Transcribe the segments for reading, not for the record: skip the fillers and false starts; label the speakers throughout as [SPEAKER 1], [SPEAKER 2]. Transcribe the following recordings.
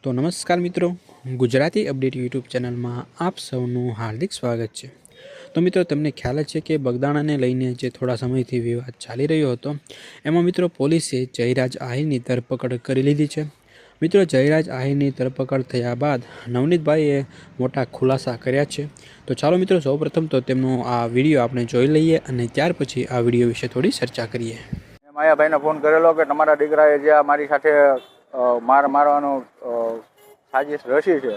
[SPEAKER 1] તો નમસ્કાર મિત્રો, ગુજરાતી અપડેટ યુટ્યુબ ચેનલમાં આપ સૌનું હાર્દિક સ્વાગત છે। તો મિત્રો, તમને ખ્યાલ જ છે કે બગદાણાને લઈને જે થોડા સમયથી વિવાદ ચાલી રહ્યો હતો, એમાં મિત્રો પોલીસે જયરાજ આહિરની ધરપકડ કરી લીધી છે। મિત્રો, જયરાજ આહિરની ધરપકડ થયા બાદ નવનીતભાઈએ મોટા ખુલાસા કર્યા છે। તો ચાલો મિત્રો, સૌપ્રથમ તો તેમનો આ વિડીયો આપણે જોઈ લઈએ અને ત્યાર પછી આ વિડીયો વિશે થોડી ચર્ચા કરીએ।
[SPEAKER 2] માયાભાઈને ફોન કરેલો કે તમારા દીકરાએ જે મારી સાથે મારવાનો સાજિશ રચી છે,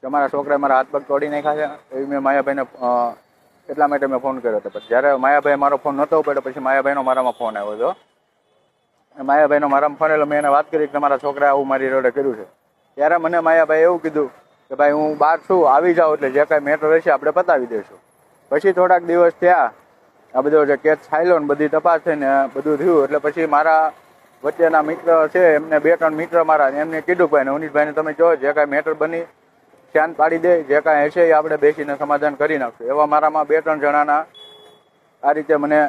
[SPEAKER 2] તમારા છોકરાએ મારા હાથ પગ તોડી નાખ્યા છે, એવી મેં માયાભાઈને એટલા માટે મેં ફોન કર્યો હતો। પછી જ્યારે માયાભાઈ મારો ફોન નહોતો પડ્યો, પછી માયાભાઈનો મારામાં ફોન આવ્યો હતો। માયાભાઈનો મારામાં ફોન એટલે મેં એને વાત કરી કે તમારા છોકરાએ આવું મારી રોડે કર્યું છે। ત્યારે મને માયાભાઈ એવું કીધું કે ભાઈ હું બહાર છું, આવી જાઉં એટલે જે કાંઈ મેટર રહેશે આપણે પતાવી દઈશું। પછી થોડાક દિવસ થયા, આ બધો જે કેસ ચાલ્યો ને બધી તપાસ થઈને બધું થયું એટલે પછી મારા વચ્ચેના મિત્ર છે, એમને 2-3 મિત્ર મારા, એમને કીધું ભાઈ નવનીતભાઈને તમે જો જે કાંઈ મેટર બની શાંત પાડી દે, જે કાંઈ હશે એ આપણે બેસીને સમાધાન કરી નાખશું। એવા મારામાં 2-3 જણાના આ રીતે મને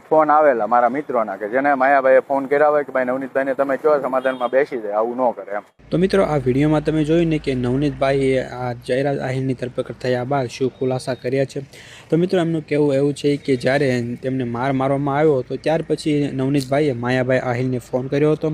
[SPEAKER 2] ફોન આવેલા મારા મિત્રોના, કે જેને માયાભાઈએ ફોન કર્યા હોય કે ભાઈ નવનીતભાઈને તમે કહો સમાધાનમાં બેસી જાય, આવું ન કરે એમ।
[SPEAKER 1] તો મિત્રો, આ વિડીયોમાં તમે જોયું ને કે નવનીતભાઈએ આ જયરાજ આહિરની ધરપકડ થયા બાદ શું ખુલાસા કર્યા છે। તો મિત્રો, એમનું કહેવું એવું છે કે જ્યારે તેમને મારવામાં આવ્યો હતો ત્યાર પછી નવનીતભાઈએ માયાભાઈ આહિરને ફોન કર્યો હતો,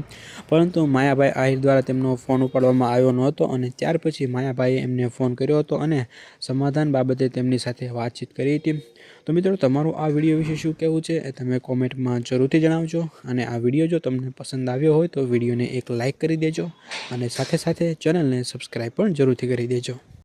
[SPEAKER 1] પરંતુ માયાભાઈ આહિર દ્વારા તેમનો ફોન ઉપાડવામાં આવ્યો નહોતો અને ત્યાર પછી માયાભાઈએ એમને ફોન કર્યો હતો અને સમાધાન બાબતે તેમની સાથે વાતચીત કરી હતી। તો મિત્રો, તમારું આ વિડીયો વિશે શું કહેવું છે એ તમે કોમેન્ટમાં જરૂરથી જણાવજો અને આ વિડીયો જો તમને પસંદ આવ્યો હોય તો વિડીયોને એક લાઇક કરી દેજો અને સાથે સાથે ચેનલને સબસ્ક્રાઈબ પણ જરૂરથી કરી દેજો।